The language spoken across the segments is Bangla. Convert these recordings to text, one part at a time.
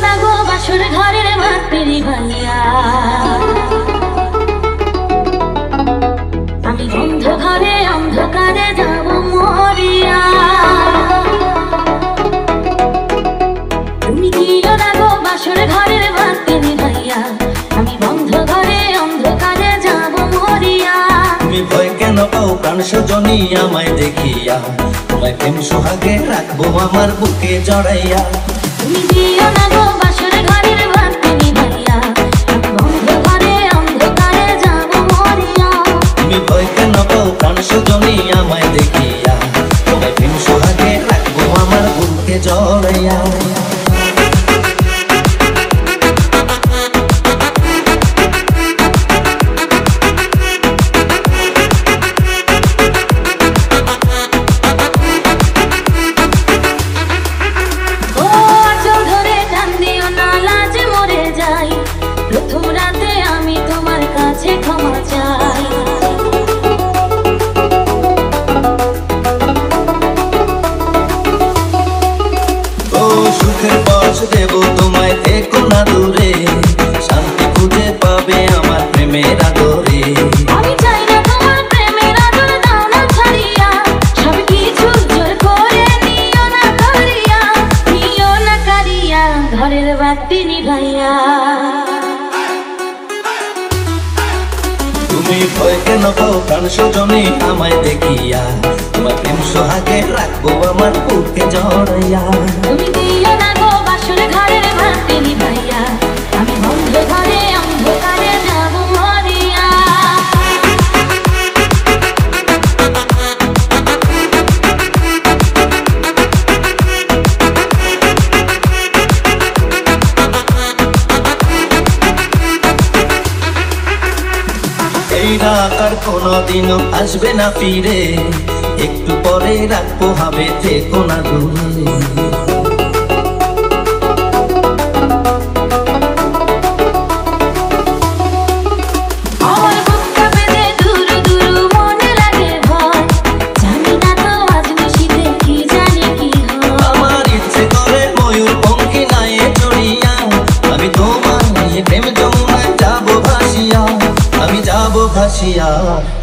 না গো বাসর ঘরের মাতৃ ভাইয়া, আমি বন্ধ ঘরে অন্ধকারে যাব মরিয়া। তুমি দিও না গো বাসর ঘরের মাতৃ ভাইয়া, আমি বন্ধ ঘরে অন্ধকারে যাব মরিয়া। তুমি ভয় কেন পাও প্রাণ সজনী আমায় দেখিয়া, তোমায় প্রেম সোহাগে রাখবো আমার বুকে জড়াইয়া। তুমি দিও না গো বাসর ঘরের মাতৃ ভাইয়া, আমি বন্ধ ঘরে অন্ধকারে যাব মরিয়া। তুমি ভয় কেন পাও প্রাণ সজনী আমায় দেখিয়া, তোমায় প্রেম সোহাগে রাখবো আমার বুকে জড়াইয়া। প্রথম রাতে আমি তোমার কাছে ক্ষমা চাই, ও সুখের পথ দেব তোমায়, থেকো না দূরে, শান্তি খুঁজে পাবে আমার প্রেমের আদরে। আমি চাই না তোমার প্রেমের আদর দাও না ছাড়িয়া, সব কিছু জোর করে নিও না করিয়া, নিও না কারিয়া ঘরের বাতি নিভাইয়া। তুমি ভয় কেন পাও প্রাণ সজনী আমায় দেখিয়া, তোমার প্রেম সোহাগে রাখবো আমার বুকে জড়াইয়া। তুমি দিও না গো বাসর ঘরের মাতৃ ভাইয়া, আমি বন্ধ ঘরে অন্ধকারে যাব মরিয়া। এই রাত আর কোনোদিনও আসবে না ফিরে, একটু পরে রাখবো হবে, থেকো না দূরে। আমার বুকটা বেঁধে দুরু দুরু মনে লাগে ভয়, জানি না তো আজ নিশিতে কি জানি কি হয়। আমার ইচ্ছে করে ময়ূর পঙ্খী নায়ে চড়িয়া, আমি তোমার নিয়ে প্রেম যমুনায় যাবো ভাসিয়া, আমি যাবো ভাসিয়া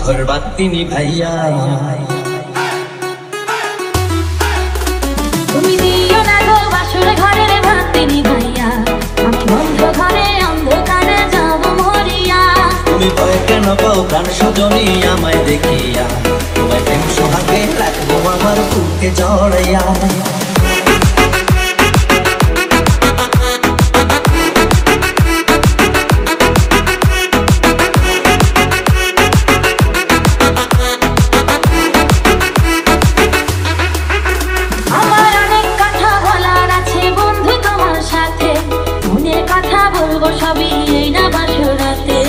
ঘর বাতি নিভাইয়া। তুমি দিও না গো বাসর ঘরের মাতৃ ভাইয়া, আমি বন্ধ ঘরে অন্ধকারে যাব মরিয়া। তুমি ভয় কেন পাও প্রাণ সজনী আমায় দেখিয়া, তোমায় প্রেম সোহাগে রাখবো আমার বুকে জড়াইয়া। আমার অনেক কথা বলার আছে বন্ধু তোমার সাথে, মনের কথা বলবো সবই এই না বাসরাতে।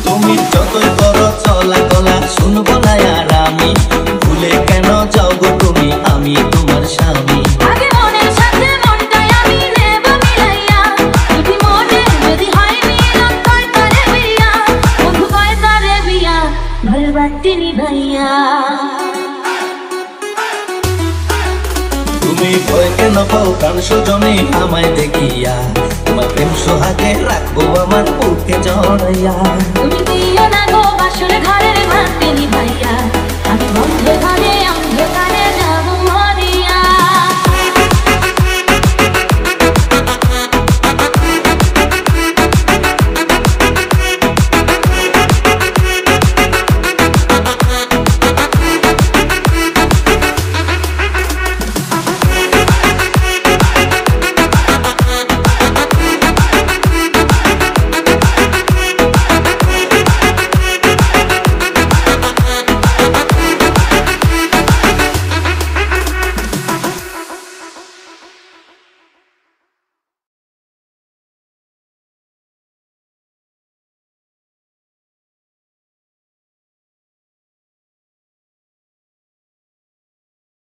তুমি যতই করো চলা গলা শুনবো না আর আমি, ভুলে কেন যাও গো তুমি, আমি তোমার স্বামী। আগে মনের সাথে মনটাই আমি নেব মিলাইয়া, যদি মনে যদি হয় মিলন কয় তারে বিয়া, বন্ধু কয় তারে বিয়া ঘরের বাতি নিভাইয়া। তুমি ভয় কেন পাও প্রাণ সজনী আমায় দেখিয়া, তোমার প্রেম সোহাগে রাখবো আমার বুকে জড়াইয়া। তুমি দিও না গো বাসর ঘরের মাতৃ ভাইয়া,